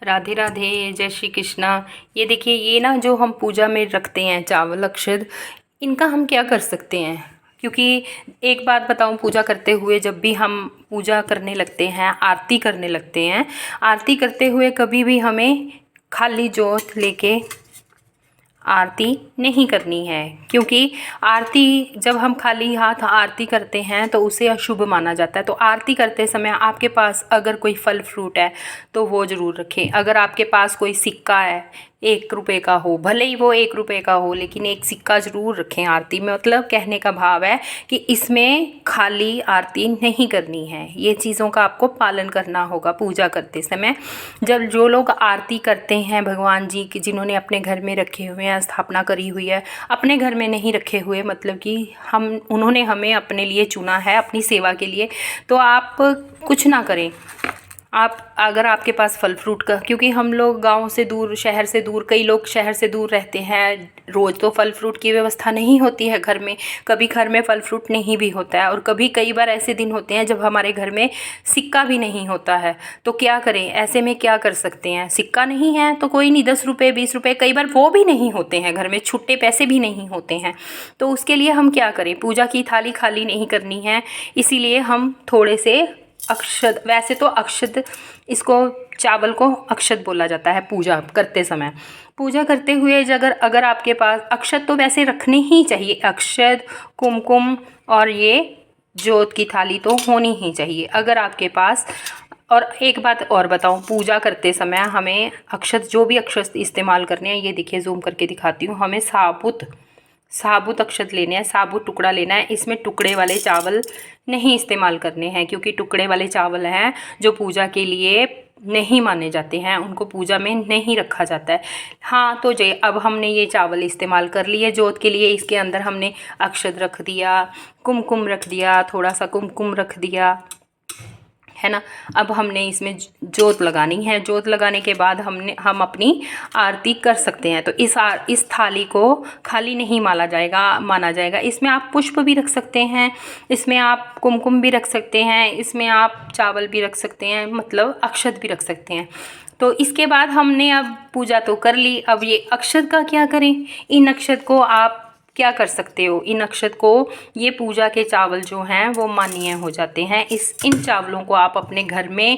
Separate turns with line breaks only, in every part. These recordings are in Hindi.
राधे राधे, जय श्री कृष्णा। ये देखिए, ये ना जो हम पूजा में रखते हैं चावल अक्षत, इनका हम क्या कर सकते हैं? क्योंकि एक बात बताऊं, पूजा करते हुए जब भी हम पूजा करने लगते हैं, आरती करने लगते हैं, आरती करते हुए कभी भी हमें खाली जोत लेके आरती नहीं करनी है। क्योंकि आरती जब हम खाली हाथ आरती करते हैं तो उसे अशुभ माना जाता है। तो आरती करते समय आपके पास अगर कोई फल फ्रूट है तो वो ज़रूर रखें। अगर आपके पास कोई सिक्का है, 1 रुपये का हो, भले ही वो 1 रुपये का हो, लेकिन एक सिक्का ज़रूर रखें आरती में। मतलब कहने का भाव है कि इसमें खाली आरती नहीं करनी है। ये चीज़ों का आपको पालन करना होगा पूजा करते समय। जब जो लोग आरती करते हैं भगवान जी की, जिन्होंने अपने घर में रखे हुए हैं, स्थापना करी हुई है, अपने घर में नहीं रखे हुए, मतलब कि उन्होंने हमें अपने लिए चुना है अपनी सेवा के लिए, तो आप कुछ ना करें। आप अगर आपके पास फल फ्रूट का, क्योंकि हम लोग गांव से दूर, शहर से दूर, कई लोग शहर से दूर रहते हैं, रोज़ तो फल फ्रूट की व्यवस्था नहीं होती है घर में, कभी घर में फल फ्रूट नहीं भी होता है, और कभी कई बार ऐसे दिन होते हैं जब हमारे घर में सिक्का भी नहीं होता है। तो क्या करें? ऐसे में क्या कर सकते हैं? सिक्का नहीं है तो कोई नहीं, 10 रुपये 20 रुपये, कई बार वो भी नहीं होते हैं घर में, छुट्टे पैसे भी नहीं होते हैं। तो उसके लिए हम क्या करें? पूजा की थाली खाली नहीं करनी है, इसीलिए हम थोड़े से अक्षत, वैसे तो अक्षत, इसको चावल को अक्षत बोला जाता है पूजा करते समय। पूजा करते हुए अगर आपके पास अक्षत, तो वैसे रखने ही चाहिए, अक्षत, कुमकुम और ये जोत की थाली तो होनी ही चाहिए अगर आपके पास। और एक बात और बताऊं, पूजा करते समय हमें अक्षत, जो भी अक्षत इस्तेमाल करने हैं, ये देखिए जूम करके दिखाती हूँ, हमें साबुत अक्षत लेने हैं, साबुत टुकड़ा लेना है। इसमें टुकड़े वाले चावल नहीं इस्तेमाल करने हैं, क्योंकि टुकड़े वाले चावल हैं जो पूजा के लिए नहीं माने जाते हैं, उनको पूजा में नहीं रखा जाता है। हाँ, तो जे अब हमने ये चावल इस्तेमाल कर लिए जोत के लिए, इसके अंदर हमने अक्षत रख दिया, कुमकुम रख दिया, थोड़ा सा कुमकुम रख दिया, है ना। अब हमने इसमें जोत लगानी है। जोत लगाने के बाद हम अपनी आरती कर सकते हैं। तो इस थाली को खाली नहीं माना जाएगा। इसमें आप पुष्प भी रख सकते हैं, इसमें आप कुमकुम भी रख सकते हैं, इसमें आप चावल भी रख सकते हैं, मतलब अक्षत भी रख सकते हैं। तो इसके बाद हमने अब पूजा तो कर ली, अब ये अक्षत का क्या करें? इन अक्षत को आप क्या कर सकते हो? इन अक्षत को, ये पूजा के चावल जो हैं वो मान्य हो जाते हैं। इन चावलों को आप अपने घर में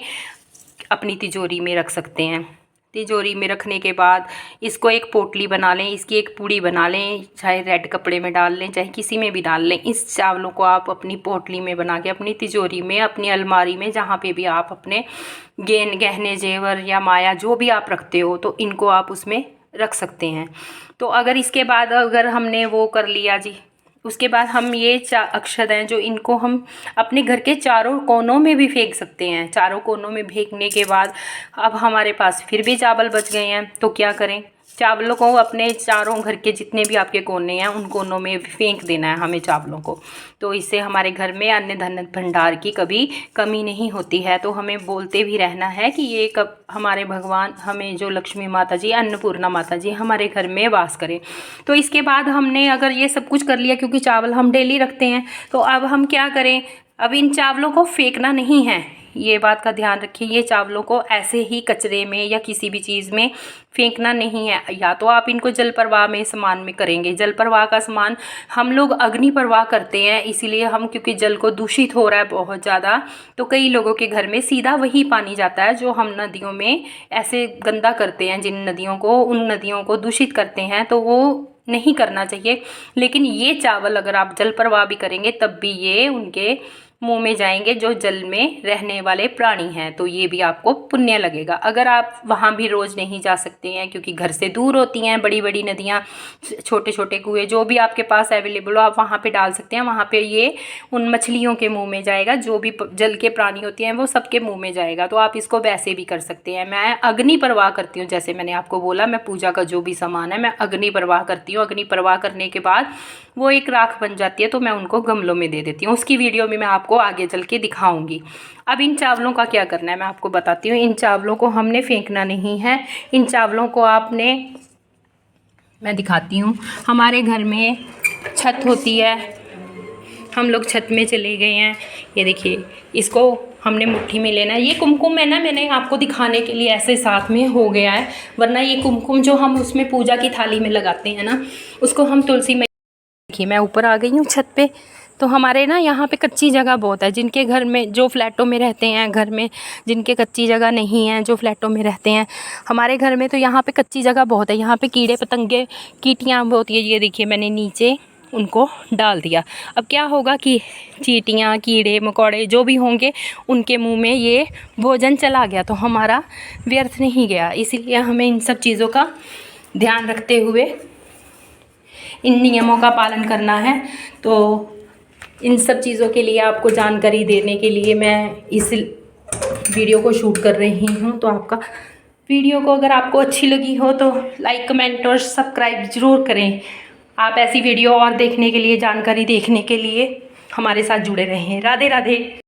अपनी तिजोरी में रख सकते हैं। तिजोरी में रखने के बाद इसको एक पोटली बना लें, इसकी एक पूड़ी बना लें, चाहे रेड कपड़े में डाल लें, चाहे किसी में भी डाल लें। इस चावलों को आप अपनी पोटली में बना के अपनी तिजोरी में, अपनी अलमारी में, जहाँ पे भी आप अपने गहने जेवर या माया जो भी आप रखते हो, तो इनको आप उसमें रख सकते हैं। तो अगर इसके बाद अगर हमने वो कर लिया जी, उसके बाद हम ये अक्षत हैं जो इनको हम अपने घर के चारों कोनों में भी फेंक सकते हैं। चारों कोनों में फेंकने के बाद अब हमारे पास फिर भी चावल बच गए हैं, तो क्या करें? चावलों को अपने चारों घर के जितने भी आपके कोने हैं उन कोनों में फेंक देना है हमें चावलों को। तो इससे हमारे घर में अन्न धन भंडार की कभी कमी नहीं होती है। तो हमें बोलते भी रहना है कि ये कब हमारे भगवान, हमें जो लक्ष्मी माता जी, अन्नपूर्णा माता जी हमारे घर में वास करें। तो इसके बाद हमने अगर ये सब कुछ कर लिया, क्योंकि चावल हम डेली रखते हैं, तो अब हम क्या करें? अब इन चावलों को फेंकना नहीं है, ये बात का ध्यान रखिए। ये चावलों को ऐसे ही कचरे में या किसी भी चीज़ में फेंकना नहीं है। या तो आप इनको जल प्रवाह में सामान में करेंगे। जल प्रवाह का सामान हम लोग अग्नि प्रवाह करते हैं, इसीलिए हम, क्योंकि जल को दूषित हो रहा है बहुत ज़्यादा, तो कई लोगों के घर में सीधा वही पानी जाता है जो हम नदियों में ऐसे गंदा करते हैं, जिन नदियों को, उन नदियों को दूषित करते हैं, तो वो नहीं करना चाहिए। लेकिन ये चावल अगर आप जल प्रवाह भी करेंगे तब भी ये उनके मुंह में जाएंगे जो जल में रहने वाले प्राणी हैं, तो ये भी आपको पुण्य लगेगा। अगर आप वहाँ भी रोज़ नहीं जा सकते हैं, क्योंकि घर से दूर होती हैं बड़ी बड़ी नदियाँ, छोटे छोटे कुएँ, जो भी आपके पास अवेलेबल हो आप वहाँ पे डाल सकते हैं। वहाँ पे ये उन मछलियों के मुंह में जाएगा, जो भी जल के प्राणी होते हैं वो सबके मुंह में जाएगा। तो आप इसको वैसे भी कर सकते हैं। मैं अग्नि प्रवाह करती हूँ, जैसे मैंने आपको बोला, मैं पूजा का जो भी सामान है मैं अग्नि प्रवाह करती हूँ। अग्नि प्रवाह करने के बाद वो एक राख बन जाती है, तो मैं उनको गमलों में दे देती हूँ। उसकी वीडियो में मैं आपको आगे चल के दिखाऊंगी। अब इन चावलों का क्या करना है मैं आपको बताती हूँ। इन चावलों को हमने फेंकना नहीं है। इन चावलों को आपने, मैं दिखाती हूँ, हमारे घर में छत होती है, हम लोग छत में चले गए हैं। ये देखिए, इसको हमने मुट्ठी में लेना है। ये कुमकुम है ना, मैंने आपको दिखाने के लिए ऐसे साथ में हो गया है, वरना ये कुमकुम जो हम उसमें पूजा की थाली में लगाते हैं ना, उसको हम तुलसी में। देखिए मैं ऊपर आ गई हूँ छत पे। तो हमारे ना यहाँ पे कच्ची जगह बहुत है। जिनके घर में, जो फ्लैटों में रहते हैं, घर में जिनके कच्ची जगह नहीं है, जो फ्लैटों में रहते हैं, हमारे घर में तो यहाँ पे कच्ची जगह बहुत है। यहाँ पे कीड़े पतंगे, कीटियाँ बहुत है। ये देखिए मैंने नीचे उनको डाल दिया। अब क्या होगा कि चींटियाँ, कीड़े मकोड़े जो भी होंगे, उनके मुंह में ये भोजन चला गया तो हमारा व्यर्थ नहीं गया। इसीलिए हमें इन सब चीज़ों का ध्यान रखते हुए इन नियमों का पालन करना है। तो इन सब चीज़ों के लिए आपको जानकारी देने के लिए मैं इस वीडियो को शूट कर रही हूँ। तो आपका वीडियो को अगर आपको अच्छी लगी हो तो लाइक, कमेंट और सब्सक्राइब ज़रूर करें। आप ऐसी वीडियो और देखने के लिए, जानकारी देखने के लिए हमारे साथ जुड़े रहें। राधे राधे।